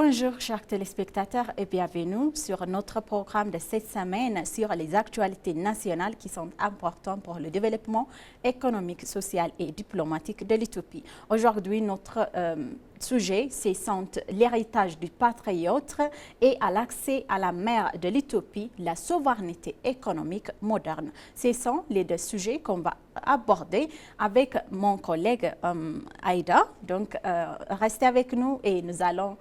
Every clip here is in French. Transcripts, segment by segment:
Bonjour chers téléspectateurs et bienvenue sur notre programme de cette semaine sur les actualités nationales qui sont importantes pour le développement économique, social et diplomatique de l'Éthiopie. Aujourd'hui, notre sujet, c'est l'héritage du patriote et à l'accès à la mer de l'Éthiopie, la souveraineté économique moderne. Ce sont les deux sujets qu'on va aborder avec mon collègue Aïda. Donc, restez avec nous et nous allons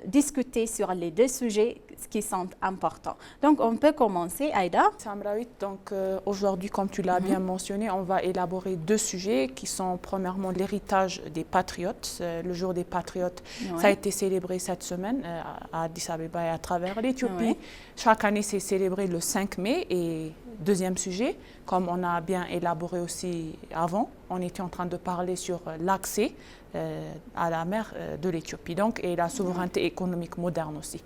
discuter sur les deux sujets qui sont importants. Donc, on peut commencer, Aïda. Samrawit, donc aujourd'hui, comme tu l'as bien mentionné, on va élaborer deux sujets qui sont premièrement l'héritage des patriotes. Le jour des patriotes, ça a été célébré cette semaine à Addis Abeba et à travers l'Éthiopie. Chaque année, c'est célébré le 5 mai. Et deuxième sujet, comme on a bien élaboré aussi avant, on était en train de parler sur l'accès à la mer de l'Éthiopie, donc, et la souveraineté économique moderne aussi.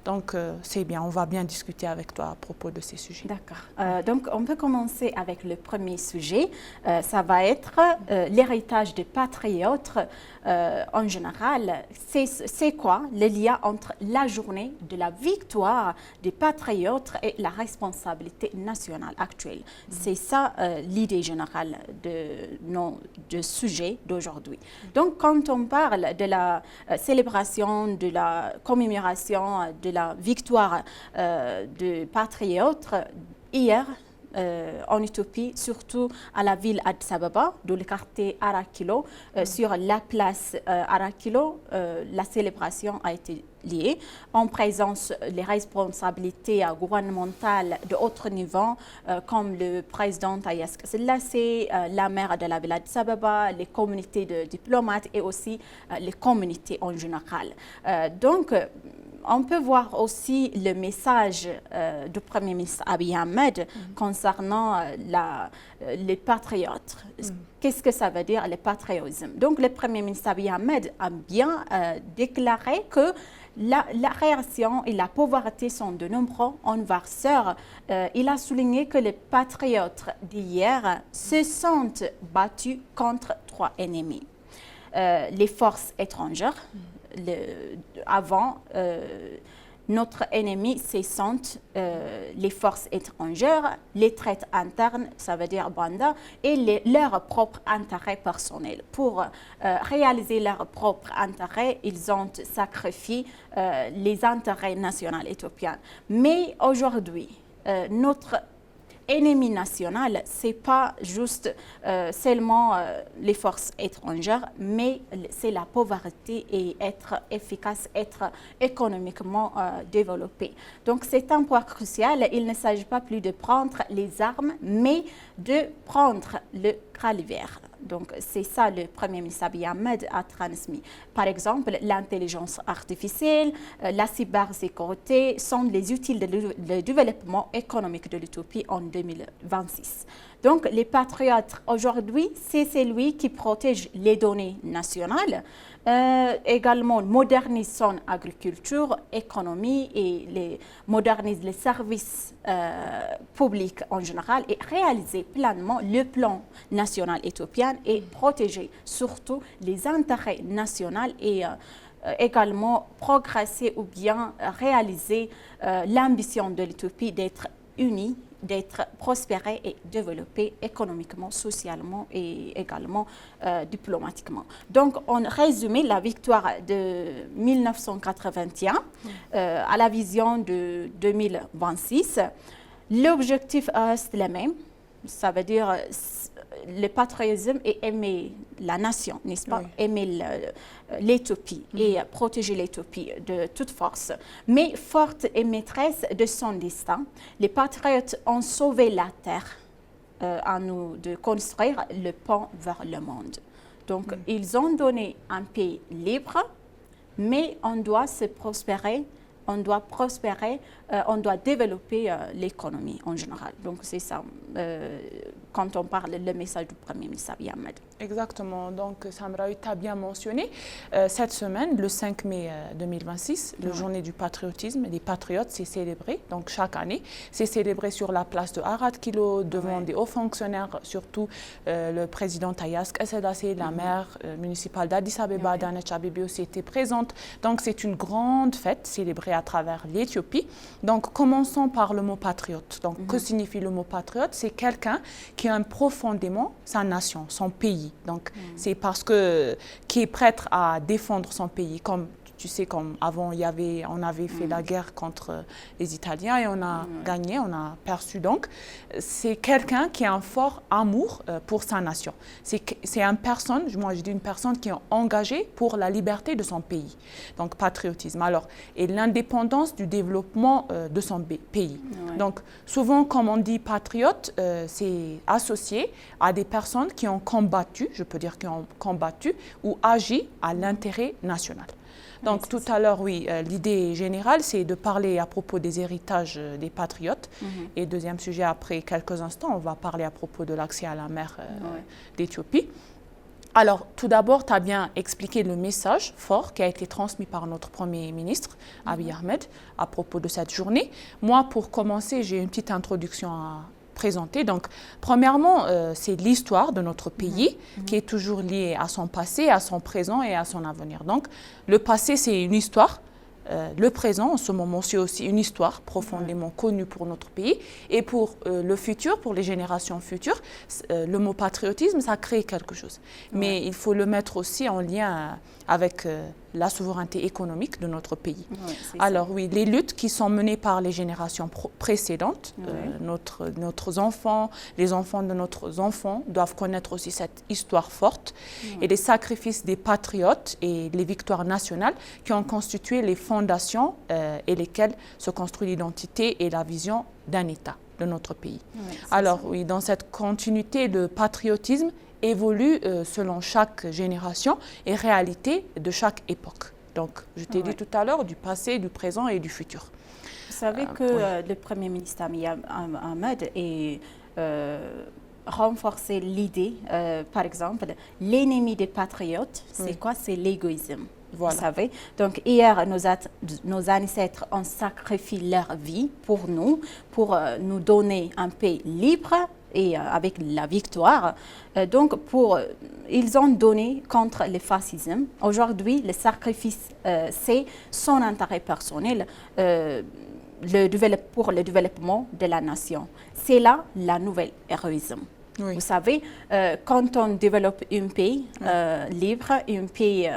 Donc, c'est bien, on va bien discuter avec toi à propos de ces sujets. D'accord. Donc, on peut commencer avec le premier sujet. Ça va être l'héritage des patriotes en général. C'est quoi le lien entre la journée de la victoire des patriotes et la responsabilité nationale actuelle? C'est ça l'idée générale de sujet d'aujourd'hui. Donc, quand on parle de la célébration, de la commémoration de la victoire des patriotes, hier, en Éthiopie, surtout à la ville Addis Abeba, dans le quartier Arakilo, sur la place Arakilo, la célébration a été liée en présence des responsabilités gouvernementales de haut niveau, comme le président Haïlé Selassie, la maire de la ville Addis Abeba, les communautés de diplomates et aussi les communautés en général. Donc, on peut voir aussi le message du Premier ministre Abiy Ahmed concernant les patriotes. Qu'est-ce que ça veut dire, le patriotisme? Donc, le Premier ministre Abiy Ahmed a bien déclaré que la réaction et la pauvreté sont de nombreux anniversaires. Il a souligné que les patriotes d'hier se sont battus contre trois ennemis. Les forces étrangères, avant, notre ennemi, ce sont les forces étrangères, les traites internes, ça veut dire Banda, et leur propre intérêt personnel. Pour réaliser leur propre intérêt, ils ont sacrifié les intérêts nationaux éthiopiens. Mais aujourd'hui, notre ennemi national, ce n'est pas juste seulement les forces étrangères, mais c'est la pauvreté et être efficace, être économiquement développé. Donc c'est un point crucial. Il ne s'agit pas plus de prendre les armes, mais de prendre le calvaire. Donc, c'est ça le Premier ministre Abiy Ahmed a transmis. Par exemple, l'intelligence artificielle, la cybersécurité sont les outils de développement économique de l'Éthiopie en 2026. Donc, les patriotes aujourd'hui, c'est celui qui protège les données nationales, également modernise son agriculture, économie et modernise les services publics en général et réaliser pleinement le plan national éthiopien et protéger surtout les intérêts nationaux et également progresser ou bien réaliser l'ambition de l'Éthiopie d'être unie, d'être prospérée et développée économiquement, socialement et également diplomatiquement. Donc, on résume la victoire de 1981 à la vision de 2026. L'objectif reste le même, ça veut dire le patriotisme et aimer la nation, n'est-ce pas? Aimer l'Éthiopie et protéger l'Éthiopie de toute force. Mais forte et maîtresse de son destin, les patriotes ont sauvé la terre à nous de construire le pont vers le monde. Donc, ils ont donné un pays libre, mais on doit se prospérer. On doit prospérer, on doit développer l'économie en général. Donc, c'est ça, quand on parle le message du Premier ministre Abiy Ahmed. Exactement. Donc, Samra, tu as bien mentionné, cette semaine, le 5 mai 2026, la journée du patriotisme, les patriotes, c'est célébré. Donc, chaque année, c'est célébré sur la place de Arad Kilo, devant des hauts fonctionnaires, surtout le président Tayask Essedassé, la maire municipale d'Addis Abeba, Danet Chabibi aussi était présente. Donc, c'est une grande fête célébrée à travers l'Éthiopie. Donc, commençons par le mot patriote. Donc, que signifie le mot patriote? C'est quelqu'un qui aime profondément sa nation, son pays. Donc, c'est parce que qui est prêt à défendre son pays. Comme tu sais, comme avant, on avait fait la guerre contre les Italiens et on a gagné, on a perçu. Donc, c'est quelqu'un qui a un fort amour pour sa nation. C'est une personne, moi je dis une personne qui est engagée pour la liberté de son pays. Donc, patriotisme. Alors, et l'indépendance du développement de son pays. Donc, souvent, comme on dit patriote, c'est associé à des personnes qui ont combattu, je peux dire qui ont combattu ou agi à l'intérêt national. Donc tout à l'heure, oui, l'idée générale, c'est de parler à propos des héritages des patriotes. Et deuxième sujet, après quelques instants, on va parler à propos de l'accès à la mer d'Éthiopie. Alors, tout d'abord, tu as bien expliqué le message fort qui a été transmis par notre Premier ministre, Abiy Ahmed, à propos de cette journée. Moi, pour commencer, j'ai une petite introduction à présenter. Donc, premièrement, c'est l'histoire de notre pays qui est toujours liée à son passé, à son présent et à son avenir. Donc, le passé, c'est une histoire. Le présent, en ce moment, c'est aussi une histoire profondément connue pour notre pays. Et pour le futur, pour les générations futures, le mot patriotisme, ça crée quelque chose. Mais il faut le mettre aussi en lien avec la souveraineté économique de notre pays. Alors oui, les luttes qui sont menées par les générations précédentes, nos enfants, les enfants de nos enfants doivent connaître aussi cette histoire forte et les sacrifices des patriotes et les victoires nationales qui ont constitué les fondations et lesquelles se construit l'identité et la vision d'un État de notre pays. Alors oui, dans cette continuité, le patriotisme évolue selon chaque génération et réalité de chaque époque. Donc, je t'ai dit tout à l'heure du passé, du présent et du futur. Vous savez que le Premier ministre Abiy Ahmed renforcé l'idée, par exemple, l'ennemi des patriotes, c'est quoi? C'est l'égoïsme. Vous savez. Donc, hier, nos ancêtres ont sacrifié leur vie pour nous donner un pays libre et avec la victoire. Donc, ils ont donné contre le fascisme. Aujourd'hui, le sacrifice, c'est son intérêt personnel pour le développement de la nation. C'est là la nouvelle héroïsme. Vous savez, quand on développe un pays libre, un pays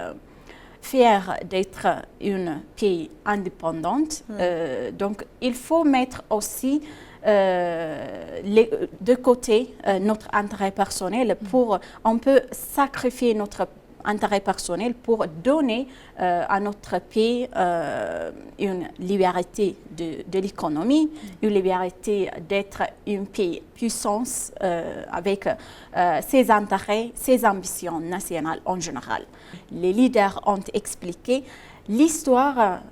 fier d'être un pays indépendant, donc il faut mettre aussi de côté notre intérêt personnel. On peut sacrifier notre intérêt personnel pour donner à notre pays une liberté de l'économie, une liberté d'être un pays puissance avec ses intérêts, ses ambitions nationales en général. Les leaders ont expliqué l'histoire,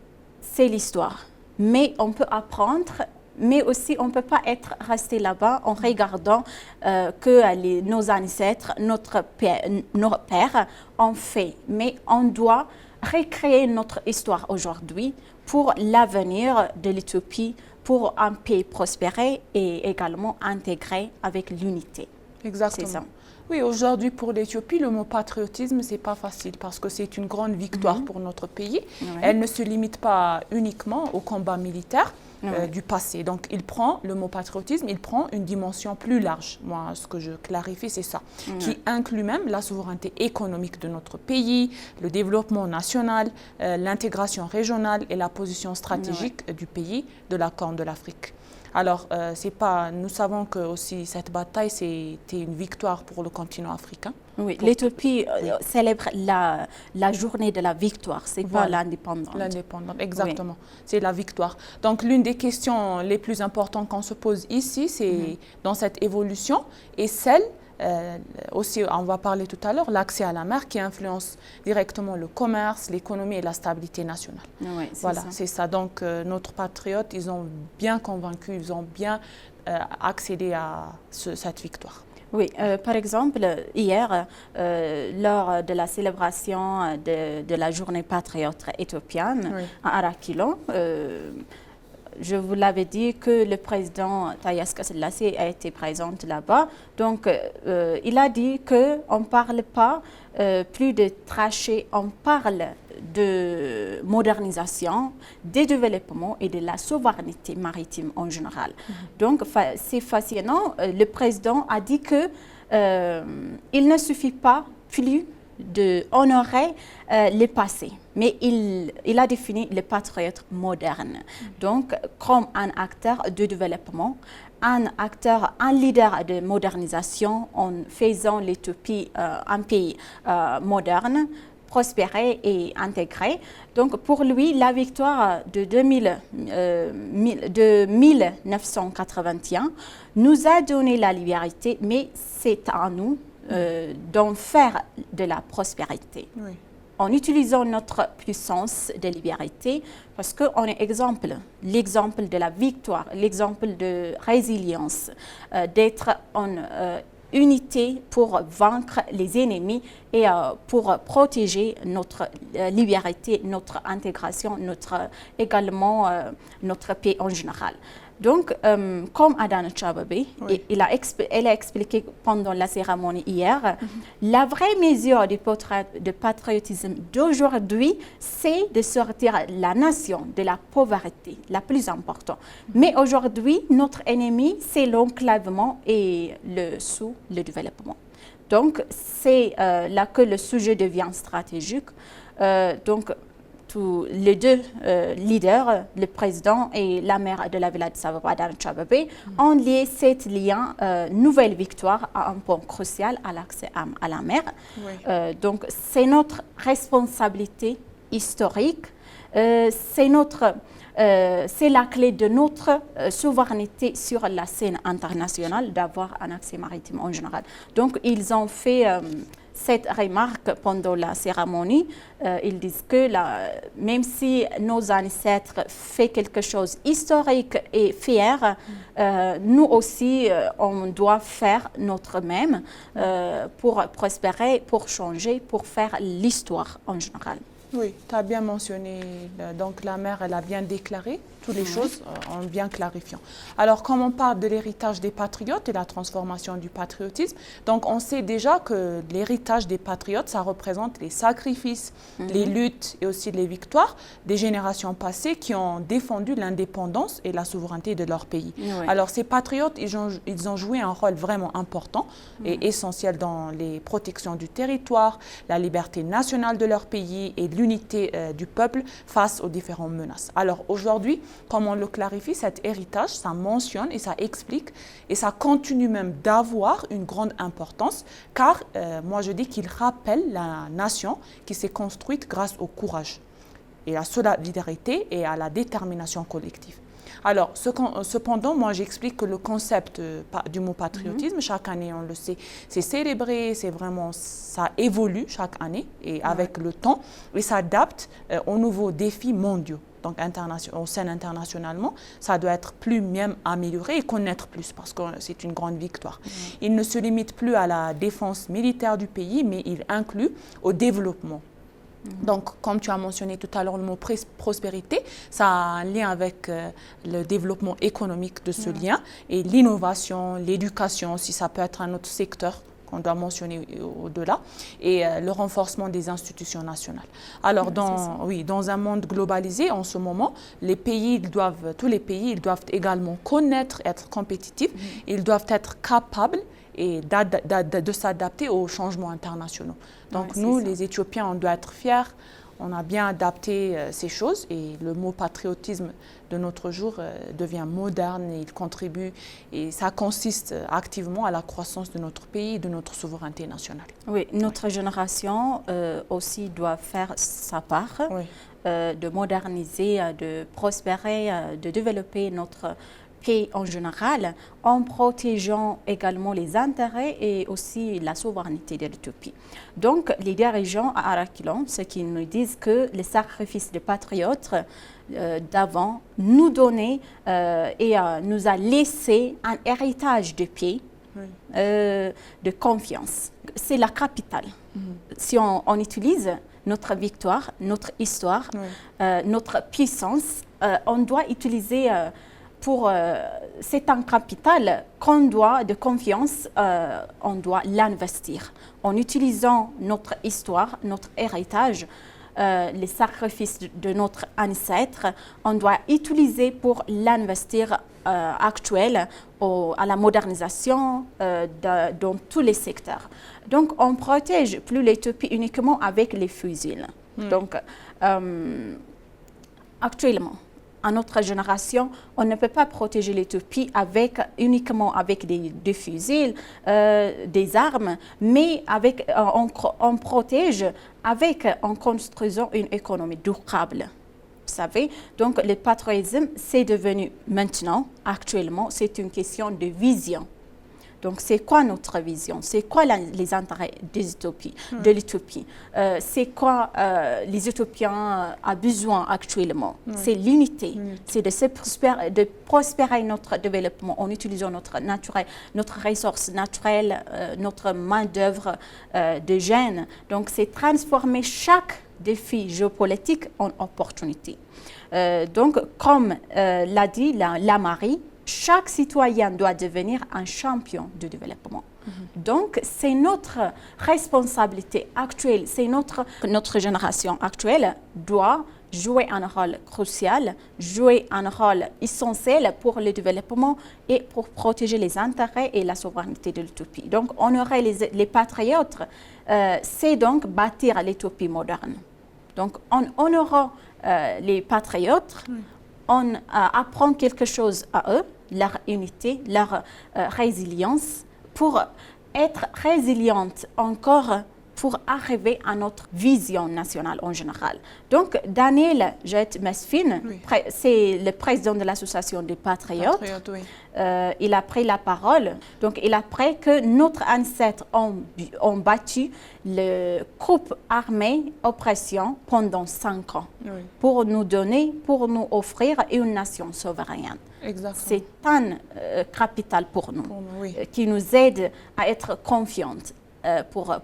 c'est l'histoire, mais on peut apprendre. Mais aussi, on ne peut pas rester là-bas en regardant que nos ancêtres, nos pères ont fait. Mais on doit recréer notre histoire aujourd'hui pour l'avenir de l'Éthiopie, pour un pays prospéré et également intégré avec l'unité. Exactement. C'est ça. Oui, aujourd'hui pour l'Éthiopie, le mot patriotisme, ce n'est pas facile parce que c'est une grande victoire pour notre pays. Elle ne se limite pas uniquement au combat militaire du passé. Donc, le mot patriotisme, il prend une dimension plus large. Moi, ce que je clarifie, c'est ça, qui inclut même la souveraineté économique de notre pays, le développement national, l'intégration régionale et la position stratégique du pays de la Corne de l'Afrique. Alors, nous savons que aussi cette bataille, c'était une victoire pour le continent africain. Oui, l'Éthiopie célèbre la journée de la victoire, c'est pas l'indépendance. L'indépendance, exactement, c'est la victoire. Donc, l'une des questions les plus importantes qu'on se pose ici, c'est dans cette évolution et celle aussi, on va parler tout à l'heure, l'accès à la mer qui influence directement le commerce, l'économie et la stabilité nationale. C'est ça. Donc, notre patriotes, ils ont bien convaincu, ils ont bien accédé à cette victoire. Oui, par exemple, hier, lors de la célébration de la journée patriote éthiopienne à Arakilon, je vous l'avais dit que le président Taye Selassie a été présent là-bas. Donc, il a dit qu'on ne parle pas plus de trachées, on parle de modernisation, de développement et de la souveraineté maritime en général. Donc, c'est fascinant. Le président a dit que il ne suffit pas plus d'honorer le passé, mais il a défini le patriote moderne. Donc, comme un acteur de développement, un acteur, un leader de modernisation en faisant l'Éthiopie un pays moderne, prospéré et intégré. Donc, pour lui, la victoire de 1981 nous a donné la liberté, mais c'est à nous d'en faire de la prospérité. Oui. En utilisant notre puissance de liberté, parce qu'on est l'exemple de la victoire, l'exemple de résilience, d'être en unité pour vaincre les ennemis et pour protéger notre liberté, notre intégration, également notre pays en général. Donc, comme Adana Chababe, elle a expliqué pendant la cérémonie hier, la vraie mesure de patriotisme d'aujourd'hui, c'est de sortir la nation de la pauvreté, la plus importante. Mais aujourd'hui, notre ennemi, c'est l'enclavement et le sous-développement. Donc, c'est là que le sujet devient stratégique. Les deux leaders, le président et la maire de la ville de Sababa, Adana Chababe, ont lié cette nouvelle victoire à un point crucial à l'accès à la mer. Oui. Donc, c'est notre responsabilité historique, c'est la clé de notre souveraineté sur la scène internationale d'avoir un accès maritime en général. Donc, ils ont fait cette remarque pendant la cérémonie. Ils disent que même si nos ancêtres font quelque chose d'historique et fier, nous aussi, on doit faire notre même pour prospérer, pour changer, pour faire l'histoire en général. Oui, tu as bien mentionné, donc la mère, elle a bien déclaré toutes les choses en bien clarifiant. Alors, comme on parle de l'héritage des patriotes et la transformation du patriotisme, donc on sait déjà que l'héritage des patriotes, ça représente les sacrifices, les luttes et aussi les victoires des générations passées qui ont défendu l'indépendance et la souveraineté de leur pays. Oui. Alors, ces patriotes, ils ont joué un rôle vraiment important et essentiel dans les protections du territoire, la liberté nationale de leur pays et l'unité du peuple face aux différentes menaces. Alors, aujourd'hui, comme on le clarifie, cet héritage, ça mentionne et ça explique et ça continue même d'avoir une grande importance car moi je dis qu'il rappelle la nation qui s'est construite grâce au courage et à la solidarité et à la détermination collective. Alors, cependant, moi j'explique que le concept du mot patriotisme, chaque année on le sait, c'est célébré, c'est vraiment, ça évolue chaque année et avec le temps et s'adapte aux nouveaux défis mondiaux. Donc au sein internationalement, ça doit être plus même amélioré et connaître plus parce que c'est une grande victoire. Il ne se limite plus à la défense militaire du pays, mais il inclut au développement. Donc, comme tu as mentionné tout à l'heure, le mot prospérité, ça a un lien avec le développement économique de ce lien et l'innovation, l'éducation, si ça peut être un autre secteur qu'on doit mentionner au-delà, et le renforcement des institutions nationales. Alors, dans un monde globalisé, en ce moment, tous les pays, ils doivent également connaître, être compétitifs, ils doivent être capables et de s'adapter aux changements internationaux. Donc nous, les Éthiopiens, on doit être fiers, on a bien adapté ces choses et le mot patriotisme de notre jour devient moderne et il contribue et ça consiste activement à la croissance de notre pays et de notre souveraineté nationale. Oui, notre génération aussi doit faire sa part de moderniser, de prospérer, de développer notre pays en général, en protégeant également les intérêts et aussi la souveraineté de l'Éthiopie. Donc, les dirigeants à Arakilon, ceux qui nous disent que les sacrifices des patriotes d'avant nous donnaient et nous a laissé un héritage de paix, de confiance. C'est la capitale. Si on utilise notre victoire, notre histoire, notre puissance, on doit utiliser pour c'est un capital qu'on doit de confiance, on doit l'investir. En utilisant notre histoire, notre héritage, les sacrifices de notre ancêtre, on doit utiliser pour l'investir actuel à la modernisation dans tous les secteurs. Donc, on protège plus l'Éthiopie uniquement avec les fusils. Donc, actuellement, à notre génération, on ne peut pas protéger l'Éthiopie uniquement avec des fusils, des armes, mais on protège en construisant une économie durable. Vous savez, donc le patriotisme, c'est devenu maintenant, actuellement, c'est une question de vision. Donc, c'est quoi notre vision? C'est quoi les intérêts de l'Éthiopie? C'est quoi les Éthiopiens ont besoin actuellement? C'est l'unité. C'est de prospérer notre développement en utilisant notre ressource naturelle, notre main-d'œuvre de jeunes. Donc, c'est transformer chaque défi géopolitique en opportunité. Donc, comme l'a dit la Marie, chaque citoyen doit devenir un champion du développement. Donc, c'est notre responsabilité actuelle, c'est notre génération actuelle doit jouer un rôle crucial, jouer un rôle essentiel pour le développement et pour protéger les intérêts et la souveraineté de l'Éthiopie. Donc, honorer les patriotes, c'est donc bâtir l'Éthiopie moderne. Donc, en honorant les patriotes, on apprend quelque chose à eux, leur unité, leur résilience, pour être résiliente encore pour arriver à notre vision nationale en général. Donc, Daniel Jet-Mesfin, c'est le président de l'association des patriotes. Il a pris la parole. Donc, il a pris que notre ancêtre ont battu le groupe armé oppression pendant 5 ans pour nous offrir une nation souveraine. C'est un capital pour nous, qui nous aide à être confiantes pour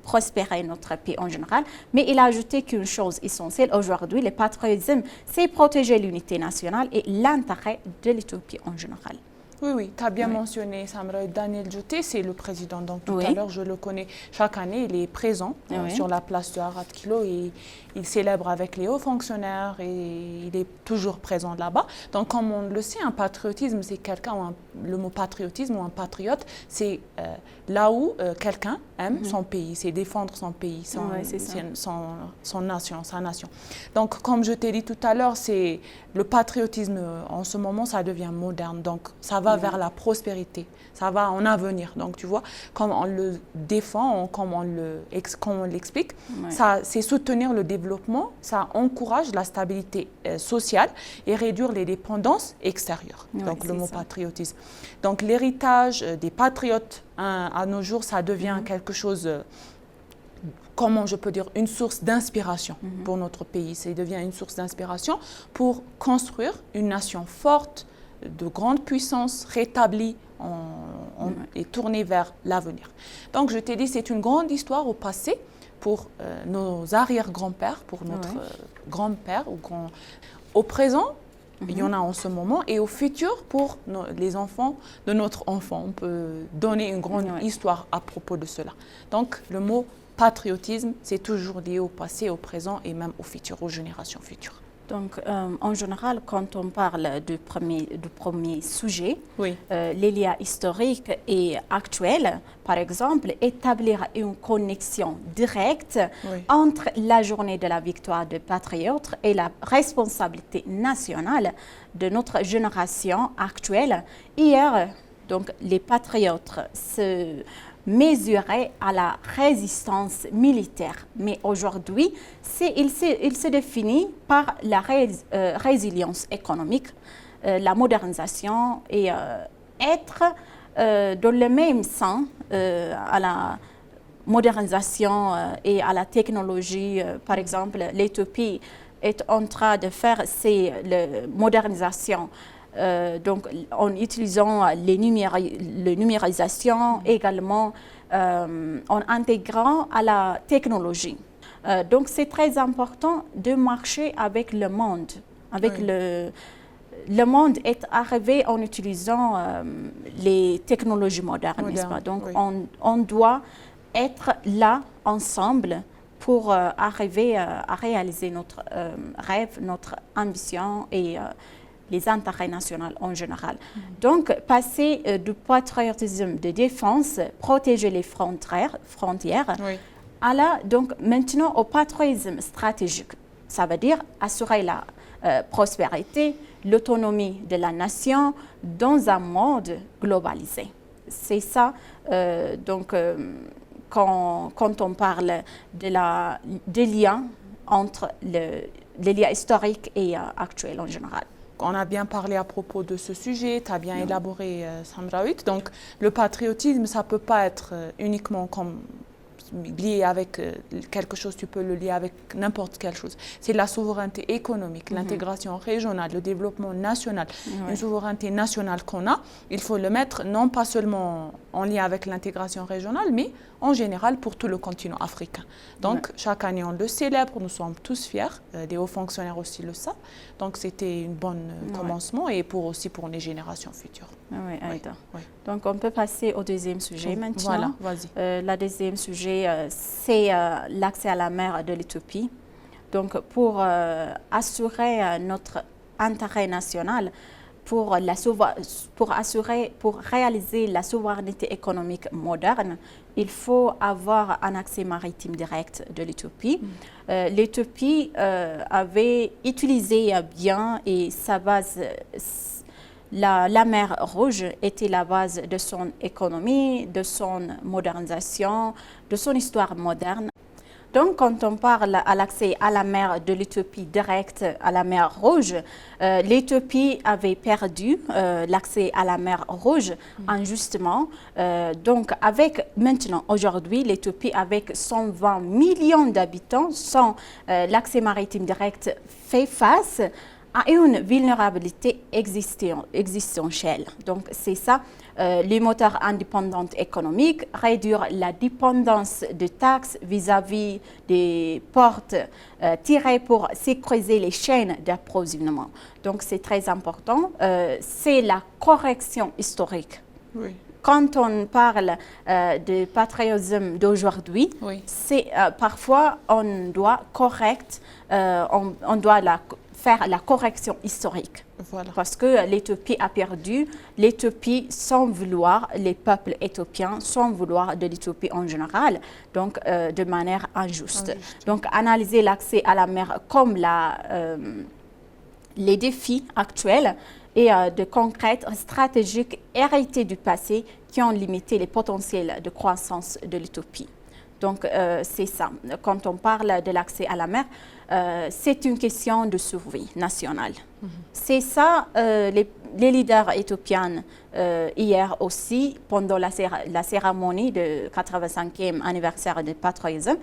prospérer notre pays en général. Mais il a ajouté qu'une chose essentielle aujourd'hui, le patriotisme, c'est protéger l'unité nationale et l'intérêt de l'Éthiopie en général. Oui, tu as bien mentionné Samra. Daniel Jet, c'est le président. Donc, tout à l'heure, je le connais. Chaque année, il est présent sur la place de Arad Kilo et il célèbre avec les hauts fonctionnaires et il est toujours présent là-bas. Donc, comme on le sait, un patriotisme, c'est le mot patriotisme ou un patriote, c'est là où quelqu'un aime son pays, c'est défendre son pays, son nation, sa nation. Donc, comme je t'ai dit tout à l'heure, c'est le patriotisme, en ce moment, ça devient moderne. Donc, ça va vers la prospérité, ça va en avenir. Donc, tu vois, comme on le défend, comme on l'explique, c'est soutenir le développement, ça encourage la stabilité sociale et réduire les dépendances extérieures. Donc, le mot patriotisme. Donc, l'héritage des patriotes, à nos jours, ça devient quelque chose... comment je peux dire, une source d'inspiration pour notre pays. Ça devient une source d'inspiration pour construire une nation forte, de grande puissance, rétablie et tournée vers l'avenir. Donc, je t'ai dit, c'est une grande histoire au passé pour nos arrière-grands-pères, pour notre grand-père. Au présent, il y en a en ce moment, et au futur, pour les enfants de notre enfant. On peut donner une grande histoire à propos de cela. Donc, le mot patriotisme, c'est toujours lié au passé, au présent et même au futur, aux générations futures. Donc, en général, quand on parle du premier sujet, les liens historiques et actuels, par exemple, établir une connexion directe entre la journée de la victoire des patriotes et la responsabilité nationale de notre génération actuelle. Hier, donc, les patriotes se mesuraient à la résistance militaire. Mais aujourd'hui, il se définit par la résilience économique, la modernisation et être dans le même sens à la modernisation et à la technologie. Par exemple, l'Éthiopie est en train de faire la modernisation donc en utilisant la numérisation, également en intégrant à la technologie. Donc c'est très important de marcher avec le monde, avec le monde est arrivé en utilisant les technologies modernes, n'est-ce pas? Donc on doit être là ensemble pour arriver à réaliser notre rêve, notre ambition et les intérêts nationaux en général. Donc, passer du patriotisme de défense, protéger les frontières, à la, donc maintenant au patriotisme stratégique. Ça veut dire assurer la prospérité, l'autonomie de la nation dans un monde globalisé. C'est ça, quand on parle des liens entre les liens historiques et actuels en général. On a bien parlé à propos de ce sujet, tu as bien élaboré, Samrawit. Donc, le patriotisme, ça ne peut pas être uniquement comme lié avec quelque chose, tu peux le lier avec n'importe quelle chose. C'est la souveraineté économique, l'intégration régionale, le développement national, une souveraineté nationale qu'on a. Il faut le mettre non pas seulement en lien avec l'intégration régionale, mais en général pour tout le continent africain. Donc, chaque année, on le célèbre, nous sommes tous fiers, les hauts fonctionnaires aussi le savent. Donc, c'était un bon commencement et aussi pour les générations futures. Oui, Aïda. Donc, on peut passer au deuxième sujet maintenant. Voilà, vas-y. Le deuxième sujet, c'est l'accès à la mer de l'Éthiopie. Donc, pour assurer notre intérêt national, pour réaliser la souveraineté économique moderne, il faut avoir un accès maritime direct de l'Éthiopie. L'Éthiopie avait utilisé bien et sa base, la mer Rouge était la base de son économie, de son modernisation, de son histoire moderne. Donc, quand on parle à l'accès à la mer de l'Éthiopie direct à la mer Rouge, l'Éthiopie avait perdu l'accès à la mer Rouge injustement. Donc, maintenant, aujourd'hui, l'Éthiopie, avec 120 millions d'habitants, sans l'accès maritime direct, fait face à une vulnérabilité existentielle. Donc, c'est ça, les moteurs indépendants économiques, réduire la dépendance de taxes vis-à-vis des ports tirés pour sécuriser les chaînes d'approvisionnement. Donc, c'est très important. C'est la correction historique. Oui. Quand on parle de patriotisme d'aujourd'hui, c'est parfois on doit faire la correction historique. Voilà. Parce que l'Éthiopie a perdu, l'Éthiopie sans vouloir, les peuples éthiopiens sans vouloir de l'Éthiopie en général, donc de manière injuste. Donc analyser l'accès à la mer comme les défis actuels et de concrètes stratégiques héritées du passé qui ont limité les potentiels de croissance de l'Éthiopie. Donc, c'est ça. Quand on parle de l'accès à la mer, c'est une question de survie nationale. C'est ça, les leaders éthiopiens, hier aussi, pendant la cérémonie du 85e anniversaire du patriotisme,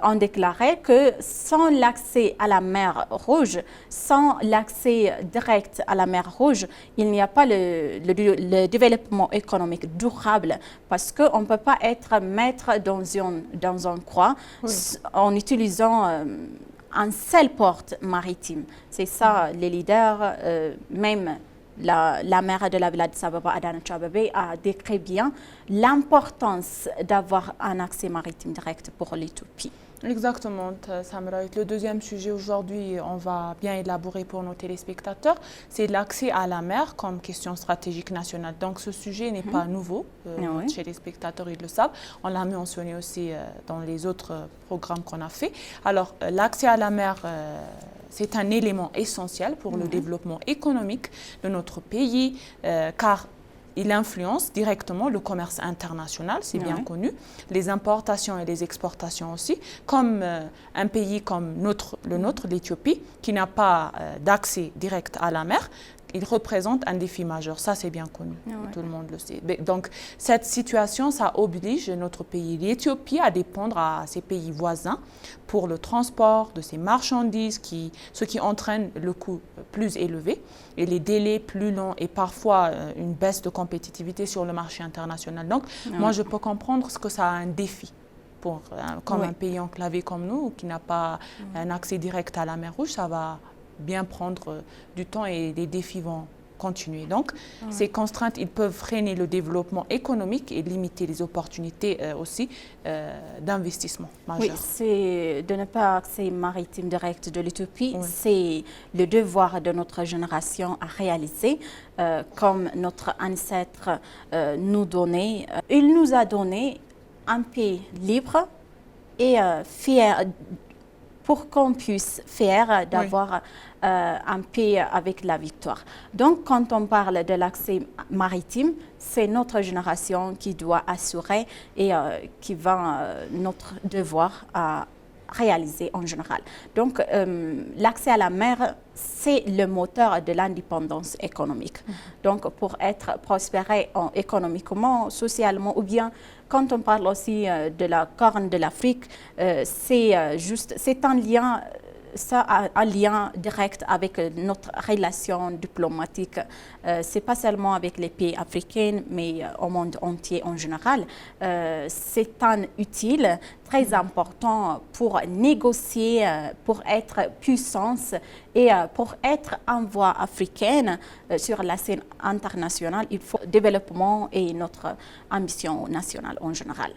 ont déclaré que sans l'accès à la mer Rouge, sans l'accès direct à la mer Rouge, il n'y a pas le développement économique durable parce qu'on ne peut pas être maître dans un croix en utilisant un seul port maritime. C'est ça, les leaders, même la maire de la ville d'Addis Ababa, Adanej Abebe, a décrit bien l'importance d'avoir un accès maritime direct pour l'Éthiopie. Exactement, Samrawit. Le deuxième sujet aujourd'hui, on va bien élaborer pour nos téléspectateurs, c'est l'accès à la mer comme question stratégique nationale. Donc ce sujet n'est pas nouveau, chez les spectateurs, ils le savent. On l'a mentionné aussi dans les autres programmes qu'on a fait. Alors l'accès à la mer, c'est un élément essentiel pour le développement économique de notre pays, car il influence directement le commerce international, c'est bien connu, les importations et les exportations aussi, comme un pays comme le nôtre, l'Éthiopie, qui n'a pas d'accès direct à la mer. il représente un défi majeur. Ça, c'est bien connu, tout le monde le sait. Donc, cette situation, ça oblige notre pays, l'Éthiopie, à dépendre à ses pays voisins pour le transport de ces marchandises, ce qui entraîne le coût plus élevé et les délais plus longs et parfois une baisse de compétitivité sur le marché international. Donc, moi, je peux comprendre que ça a un défi. Comme un pays enclavé comme nous, qui n'a pas un accès direct à la mer Rouge, ça va bien prendre du temps et les défis vont continuer. Donc, ces contraintes, ils peuvent freiner le développement économique et limiter les opportunités aussi d'investissement majeur. Oui, c'est de ne pas accès maritime direct de l'Éthiopie, c'est le devoir de notre génération à réaliser, comme notre ancêtre nous donnait. Il nous a donné un pays libre et fier, pour qu'on puisse faire d'avoir un pays avec la victoire. Donc, quand on parle de l'accès maritime, c'est notre génération qui doit assurer et qui va notre devoir à réaliser en général. Donc, l'accès à la mer, c'est le moteur de l'indépendance économique. Donc, pour être prospéré économiquement, socialement, ou bien quand on parle aussi de la Corne de l'Afrique, c'est un lien. Ça a un lien direct avec notre relation diplomatique. Ce n'est pas seulement avec les pays africains, mais au monde entier en général. C'est un utile très important pour négocier, pour être puissance et pour être en voie africaine sur la scène internationale. Il faut développement et notre ambition nationale en général.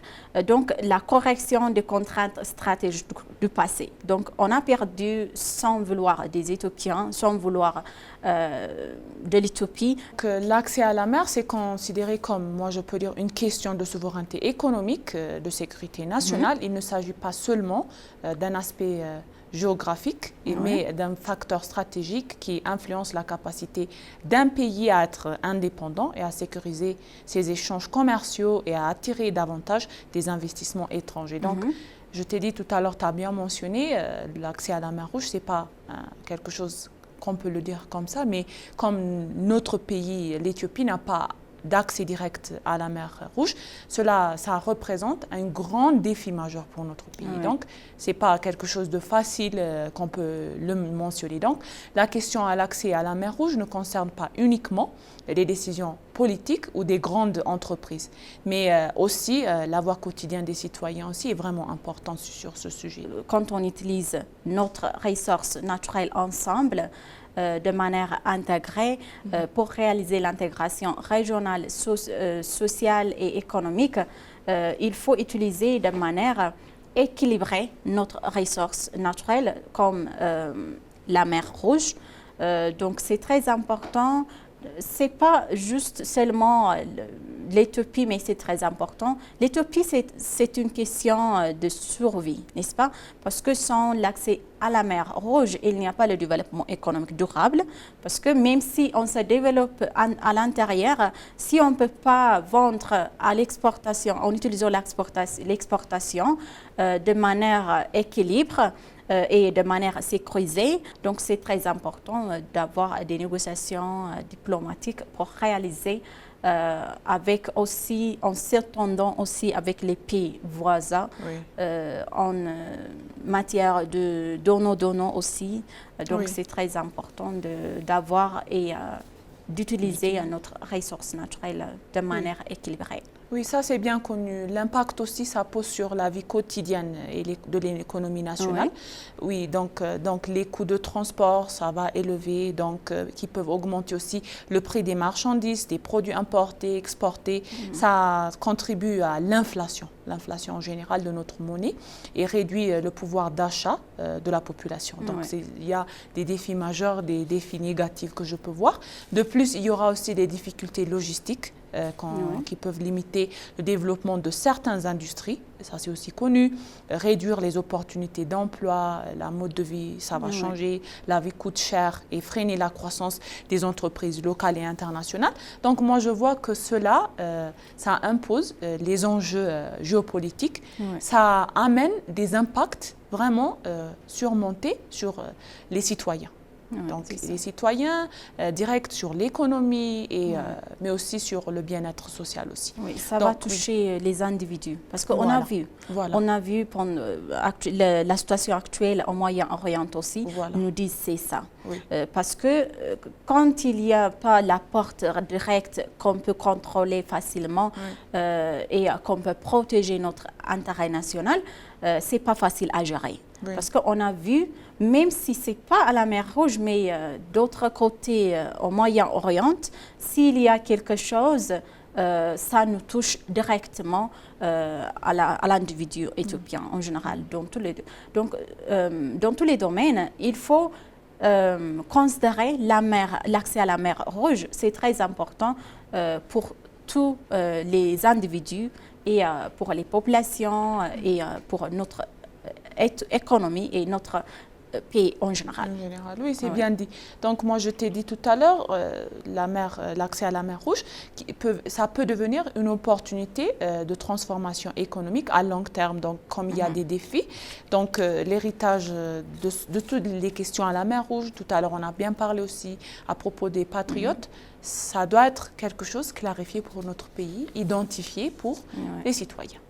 Donc, la correction des contraintes stratégiques du passé. Donc, on a perdu sans vouloir des Éthiopiens, sans vouloir de l'Éthiopie. L'accès à la mer, c'est considéré comme, moi je peux dire, une question de souveraineté économique, de sécurité nationale. Il ne s'agit pas seulement d'un aspect géographique, mais d'un facteur stratégique qui influence la capacité d'un pays à être indépendant et à sécuriser ses échanges commerciaux et à attirer davantage des investissements étrangers. Donc, je t'ai dit tout à l'heure, tu as bien mentionné, l'accès à la mer Rouge, ce n'est pas quelque chose qu'on peut le dire comme ça, mais comme notre pays, l'Éthiopie, n'a pas d'accès direct à la mer Rouge, ça représente un grand défi majeur pour notre pays. Donc, ce n'est pas quelque chose de facile qu'on peut le mentionner. Donc, la question à l'accès à la mer Rouge ne concerne pas uniquement les décisions politiques ou des grandes entreprises, mais aussi la voie quotidienne des citoyens aussi est vraiment importante sur ce sujet. Quand on utilise notre ressource naturelle ensemble, de manière intégrée pour réaliser l'intégration régionale, sociale et économique, il faut utiliser de manière équilibrée notre ressource naturelle comme la mer Rouge. Donc c'est très important. C'est pas juste seulement l'Éthiopie, mais c'est très important. L'Éthiopie, c'est une question de survie, n'est-ce pas? Parce que sans l'accès à la mer Rouge, il n'y a pas le développement économique durable. Parce que même si on se développe à l'intérieur, si on ne peut pas vendre à l'exportation, en utilisant l'exportation de manière équilibrée, et de manière sécurisée. Donc, c'est très important d'avoir des négociations diplomatiques pour réaliser avec aussi, en s'entendant aussi avec les pays voisins en matière de donnant aussi. Donc, c'est très important d'avoir et d'utiliser notre ressource naturelle de manière équilibrée. Oui, ça c'est bien connu. L'impact aussi, ça pose sur la vie quotidienne de l'économie nationale. Oui, donc les coûts de transport, ça va élever, donc qui peuvent augmenter aussi le prix des marchandises, des produits importés, exportés. Ça contribue à l'inflation en général de notre monnaie et réduit le pouvoir d'achat de la population. Donc il y a des défis majeurs, des défis négatifs que je peux voir. De plus, il y aura aussi des difficultés logistiques qui peuvent limiter le développement de certaines industries, ça c'est aussi connu, réduire les opportunités d'emploi, la mode de vie, ça va changer, la vie coûte cher et freiner la croissance des entreprises locales et internationales. Donc moi je vois que cela, ça impose les enjeux géopolitiques, ça amène des impacts vraiment surmontés sur les citoyens. Donc les citoyens directs sur l'économie, mais aussi sur le bien-être social aussi. Oui, ça va toucher les individus. Parce qu'on a vu, pendant la situation actuelle au Moyen-Orient aussi, nous disent c'est ça. Oui. Parce que quand il n'y a pas la porte directe qu'on peut contrôler facilement et qu'on peut protéger notre intérêt national, c'est pas facile à gérer. Oui. Parce qu'on a vu, même si ce n'est pas à la mer Rouge, mais d'autre côté, au Moyen-Orient, s'il y a quelque chose, ça nous touche directement à l'individu éthiopien en général. Dans tous les domaines, il faut considérer l'accès à la mer Rouge. C'est très important pour tous les individus et pour les populations et pour notre économie et notre pays en général. Oui, c'est bien dit. Donc moi, je t'ai dit tout à l'heure, l'accès à la mer Rouge, ça peut devenir une opportunité de transformation économique à long terme. Donc comme il y a des défis, donc l'héritage de toutes les questions à la mer Rouge, tout à l'heure on a bien parlé aussi à propos des patriotes, ça doit être quelque chose clarifié pour notre pays, identifié pour les citoyens.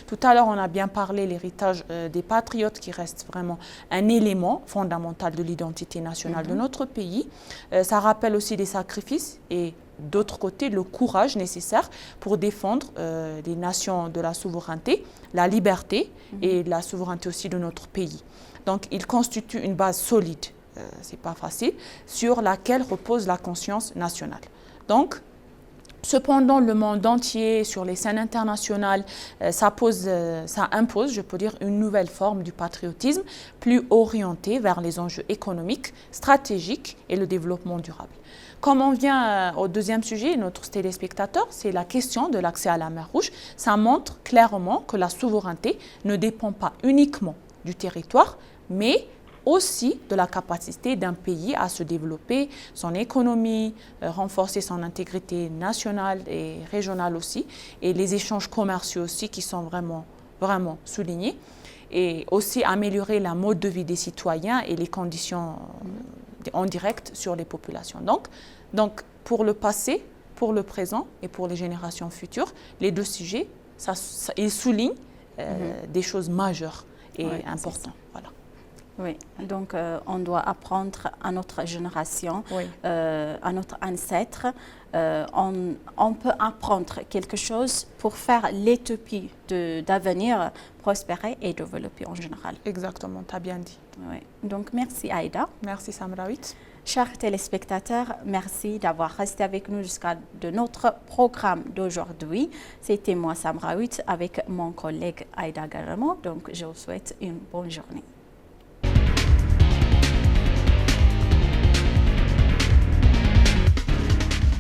Tout à l'heure, on a bien parlé de l'héritage des patriotes qui reste vraiment un élément fondamental de l'identité nationale de notre pays. Ça rappelle aussi des sacrifices et d'autre côté, le courage nécessaire pour défendre les nations de la souveraineté, la liberté et la souveraineté aussi de notre pays. Donc, il constitue une base solide, c'est pas facile, sur laquelle repose la conscience nationale. Donc, cependant, le monde entier, sur les scènes internationales, ça impose, je peux dire, une nouvelle forme du patriotisme, plus orientée vers les enjeux économiques, stratégiques et le développement durable. Comme on vient au deuxième sujet, notre téléspectateur, c'est la question de l'accès à la mer Rouge. Ça montre clairement que la souveraineté ne dépend pas uniquement du territoire, mais aussi de la capacité d'un pays à se développer, son économie, renforcer son intégrité nationale et régionale aussi, et les échanges commerciaux aussi qui sont vraiment soulignés, et aussi améliorer la mode de vie des citoyens et les conditions en direct sur les populations. Donc pour le passé, pour le présent et pour les générations futures, les deux sujets, ils soulignent des choses majeures et importantes. Voilà. Oui, donc on doit apprendre à notre génération, à notre ancêtre. On peut apprendre quelque chose pour faire l'Éthiopie d'avenir prospérer et développer en général. Exactement, tu as bien dit. Oui. Donc merci Aïda. Merci Samrawit. Chers téléspectateurs, merci d'avoir resté avec nous jusqu'à notre programme d'aujourd'hui. C'était moi Samrawit avec mon collègue Aïda Garamo. Donc je vous souhaite une bonne journée.